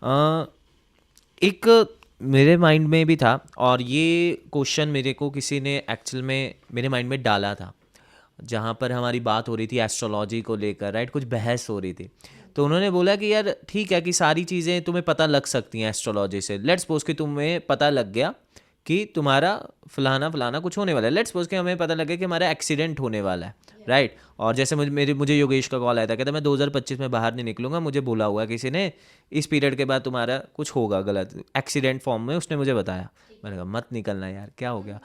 अ, एक मेरे माइंड में भी था, और ये क्वेश्चन मेरे को किसी ने एक्चुअल में मेरे माइंड में डाला था, जहाँ पर हमारी बात हो रही थी एस्ट्रोलॉजी को लेकर, राइट, कुछ बहस हो रही थी। तो उन्होंने बोला कि यार ठीक है कि सारी चीज़ें तुम्हें पता लग सकती हैं एस्ट्रोलॉजी से। लेट्स सपोज कि तुम्हें पता लग गया कि तुम्हारा फलाना फलाना कुछ होने वाला है। लेट्स सपोज कि हमें पता लगे कि हमारा एक्सीडेंट होने वाला है, राइट। और जैसे मुझे योगेश का कॉल आया था, कहता मैं 2025 में बाहर नहीं निकलूंगा, मुझे बोला हुआ है किसी ने, इस पीरियड के बाद तुम्हारा कुछ होगा गलत, एक्सीडेंट फॉर्म में उसने मुझे बताया। मैंने कहा मत निकलना यार, क्या हो गया,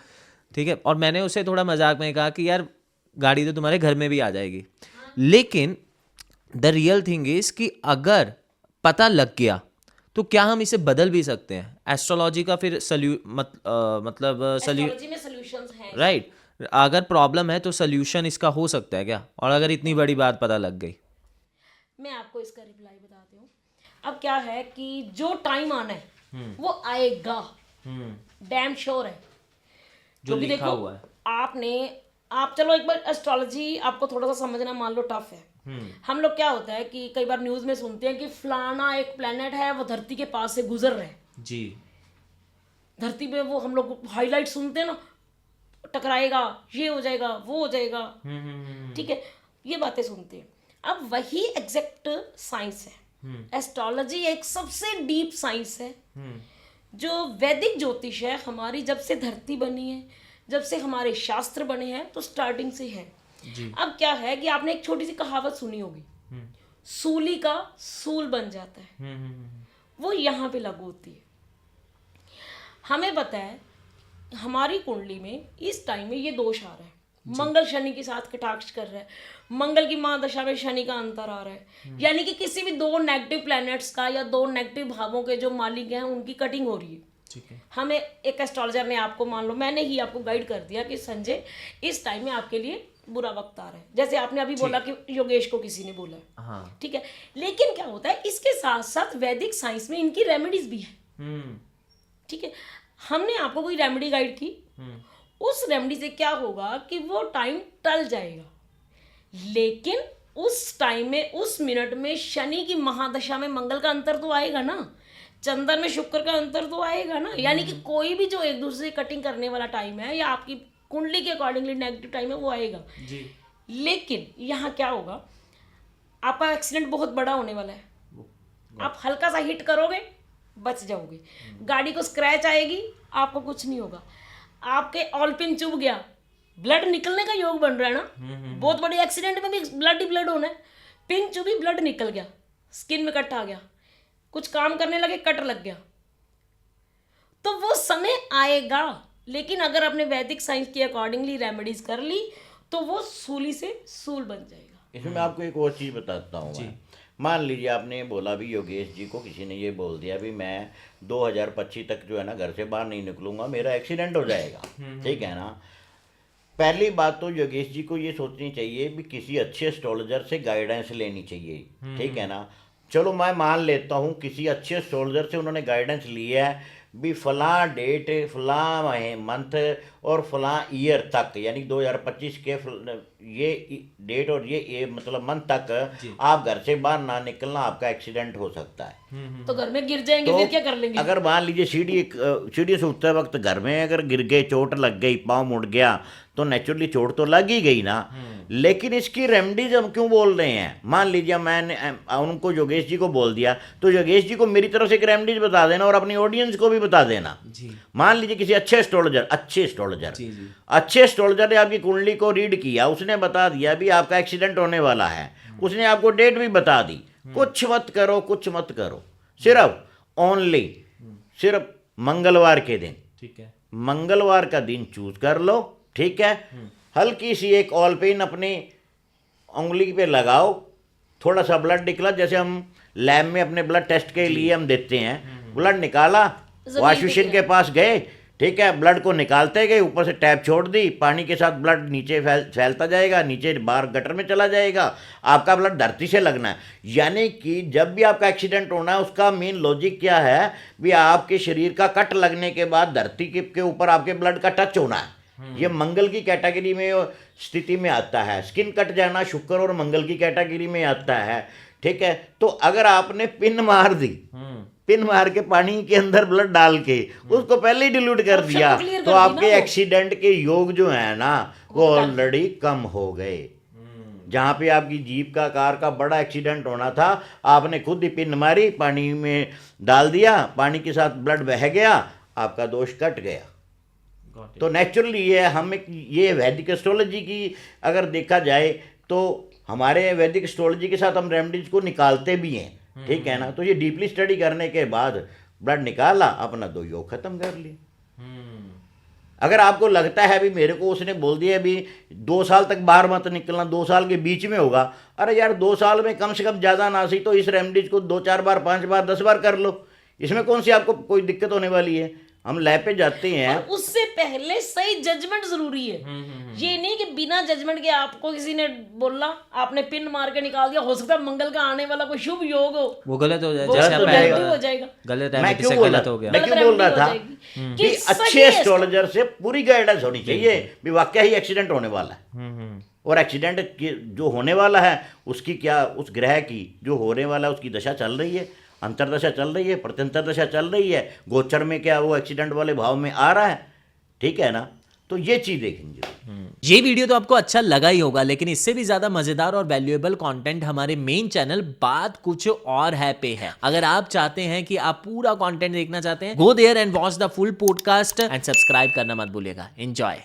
ठीक है। और मैंने उसे थोड़ा मजाक में कहा कि यार गाड़ी तो तुम्हारे घर में भी आ जाएगी, लेकिन द रियल थिंग इज कि अगर पता लग गया तो क्या हम इसे बदल भी सकते हैं? एस्ट्रोलॉजी का फिर मतलब एस्ट्रोलॉजी में सॉल्यूशंस हैं इसके। राइट, अगर प्रॉब्लम है तो सोल्यूशन इसका हो सकता है क्या? और अगर इतनी बड़ी बात पता लग गई? मैं आपको इसका रिप्लाई बताती हूँ। अब क्या है कि जो टाइम आना है वो आएगा, डैम श्योर है। जो क्योंकि लिखा देखो, हुआ है। आपने आप चलो एक बार एस्ट्रोलॉजी आपको थोड़ा सा समझना मान लो टफ है। हम लोग क्या होता है कि कई बार न्यूज में सुनते हैं कि फलाना एक प्लेनेट है वो धरती के पास से गुजर रहा है। जी। धरती पे वो हम लोग हाईलाइट सुनते हैं ना, टकराएगा, ये हो जाएगा, वो हो जाएगा, ठीक है, ये बातें सुनते हैं। अब वही एग्जैक्ट साइंस है। एस्ट्रोलॉजी एक सबसे डीप साइंस है। जो वैदिक ज्योतिष है हमारी, जब से धरती बनी है, जब से हमारे शास्त्र बने हैं, तो स्टार्टिंग से है। जी। अब क्या है कि आपने एक छोटी सी कहावत सुनी होगी, सूली का सूल बन जाता है, वो यहाँ पे लागू होती है। हमें पता है हमारी कुंडली में इस टाइम में ये दोष आ रहा है, मंगल शनि के साथ कटाक्ष कर रहा है, मंगल की महादशा में शनि का अंतर आ रहा है, यानी कि किसी भी दो नेगेटिव प्लैनेट्स का या दो नेगेटिव भावों के जो मालिक हैं उनकी कटिंग हो रही है। ठीक है। हमें एक एस्ट्रोलॉजर ने आपको, मान लो मैंने ही आपको गाइड कर दिया कि संजय इस टाइम में आपके लिए बुरा वक्त आ रहा है, जैसे आपने अभी बोला कि योगेश को किसी ने बोला है, हाँ। ठीक है। लेकिन क्या होता है, इसके साथ साथ वैदिक साइंस में इनकी रेमेडीज भी है, ठीक है। हमने आपको कोई रेमेडी गाइड की, उस रेमेडी से क्या होगा कि वो टाइम टल जाएगा, लेकिन उस टाइम में, उस मिनट में शनि की महादशा में मंगल का अंतर तो आएगा ना, चंद्र में शुक्र का अंतर तो आएगा ना, यानी कि कोई भी जो एक दूसरे से कटिंग करने वाला टाइम है या आपकी कुंडली के अकॉर्डिंगली नेगेटिव टाइम है वो आएगा। जी। लेकिन यहाँ क्या होगा, आपका एक्सीडेंट बहुत बड़ा होने वाला है, आप हल्का सा हिट करोगे बच जाओगे, गाड़ी को स्क्रैच आएगी, आपको कुछ नहीं होगा। आपके ऑल पिन चुभ गया, ब्लड निकलने का योग बन रहा है ना, बहुत बड़े एक्सीडेंट में भी ब्लड ही ब्लड होना है। पिन चुभी, ब्लड निकल गया, स्किन में कट आ गया, कुछ काम करने लगे कट लग गया, तो वो समय आएगा। लेकिन अगर आपने वैदिक साइंस के अकॉर्डिंगली रेमेडीज कर ली तो वो सूली से सूल बन जाएगा। इसमें मैं आपको एक और चीज़ बताता हूँ। मैं मान लीजिए आपने बोला भी योगेश जी को किसी ने ये बोल दिया भी मैं 2025 तक जो है ना घर से बाहर नहीं निकलूंगा, मेरा एक्सीडेंट हो जाएगा, ठीक है ना। पहली बात तो योगेश जी को ये सोचनी चाहिए भी किसी अच्छे एस्ट्रोलॉजर से गाइडेंस लेनी चाहिए, ठीक है ना। चलो मैं मान लेता हूँ किसी अच्छे एस्ट्रोलॉजर से उन्होंने गाइडेंस लिया है भी फलां डेट फलां मंथ और फलां ईयर तक, यानी 2025 के ये डेट और ये मतलब मंथ तक आप घर से बाहर ना निकलना, आपका एक्सीडेंट हो सकता है। तो घर में गिर जाएंगे तो फिर क्या कर लेंगे? अगर मान लीजिए सीढ़ी से उठते वक्त घर में अगर गिर गए, चोट लग गई, पाँव मुड़ गया, तो नेचुरली चोट तो लग ही गई ना। लेकिन इसकी रेमेडीज हम क्यों बोल रहे हैं? मान लीजिए मैंने उनको योगेश जी को बोल दिया, तो योगेश जी को मेरी तरफ से एक रेमेडीज बता देना और अपनी ऑडियंस को भी बता देना। जी। मान लीजिए किसी अच्छे एस्ट्रोलॉजर अच्छे एस्ट्रोलॉजर ने आपकी कुंडली को रीड किया, उसने बता दिया भी आपका एक्सीडेंट होने वाला है, उसने आपको डेट भी बता दी। कुछ मत करो, कुछ मत करो, सिर्फ ओनली सिर्फ मंगलवार के दिन, ठीक है, मंगलवार का दिन चूज कर लो, ठीक है। हल्की सी एक ऑल पेन अपनी उंगली पे लगाओ, थोड़ा सा ब्लड निकला, जैसे हम लैब में अपने ब्लड टेस्ट के लिए हम देते हैं, ब्लड निकाला, वॉश बेसिन के पास गए, ठीक है, ब्लड को निकालते गए, ऊपर से टैप छोड़ दी, पानी के साथ ब्लड नीचे फैलता जाएगा, नीचे बाहर गटर में चला जाएगा, आपका ब्लड धरती से लगना है। यानी कि जब भी आपका एक्सीडेंट होना है, उसका मेन लॉजिक क्या है भी आपके शरीर का कट लगने के बाद धरती के ऊपर आपके ब्लड का टच होना है। ये मंगल की कैटेगरी में स्थिति में आता है, स्किन कट जाना शुक्र और मंगल की कैटेगरी में आता है, ठीक है। तो अगर आपने पिन मार दी पिन मार के पानी के अंदर ब्लड डाल के उसको पहले ही डिल्यूट कर Option दिया, तो clear तो कर दी आपके ना वो। एक्सीडेंट के योग जो है ना वो ऑलरेडी कम हो गए। जहाँ पे आपकी जीप का, कार का बड़ा एक्सीडेंट होना था, आपने खुद ही पिन मारी, पानी में डाल दिया, पानी के साथ ब्लड बह गया, आपका दोष कट गया। तो नेचुरली ये वैदिक एस्ट्रोलॉजी की अगर देखा जाए तो हमारे वैदिक एस्ट्रोलॉजी के साथ हम रेमेडीज को निकालते भी हैं, ठीक है ना। तो ये डीपली स्टडी करने के बाद ब्लड निकाला, अपना दो योग खत्म कर लिए। अगर आपको लगता है अभी मेरे को उसने बोल दिया अभी 2 साल तक बाहर मत निकलना, 2 साल के बीच में होगा, अरे यार 2 साल में कम से कम ज़्यादा ना सही तो इस रेमेडीज को 2-4 बार, 5 बार, 10 बार कर लो, इसमें कौन सी आपको कोई दिक्कत होने वाली है। हम लैब पे जाते हैं, और उससे पहले सही जजमेंट जरूरी है। ये नहीं कि बिना जजमेंट के आपको किसी ने बोला, आपने पिन मार के निकाल दिया, हो सकता है मंगल का आने वाला कोई शुभ योग हो, वो गलत हो जाए, वो जैसे तो आपने गलती हो जाएगा। गलत मैं है, क्यों किसी बोल गलत रहा हो गया। मैं गलत क्यों बोल रहा रेमेडी था हो जाएगी। कि कि अच्छे सही है एस्ट्रोलॉजर से पूरी गाइडेंस होनी चाहिए भी वाकई ही एक्सीडेंट होने वाला है, और एक्सीडेंट जो होने वाला है उसकी क्या, उस ग्रह की जो होने वाला है उसकी दशा चल रही है, अंतरदशा चल रही है, प्रत्यंतर दशा चल रही है, गोचर में क्या वो एक्सीडेंट वाले भाव में आ रहा है, ठीक है ना। तो ये चीज़ देखेंगे। ये वीडियो तो आपको अच्छा लगा ही होगा, लेकिन इससे भी ज्यादा मजेदार और वैल्यूएबल कंटेंट हमारे मेन चैनल बात कुछ और है पे है। अगर आप चाहते हैं कि आप पूरा कंटेंट देखना चाहते हैं, go there and watch the full podcast and subscribe करना मत भूलिएगा। एंजॉय।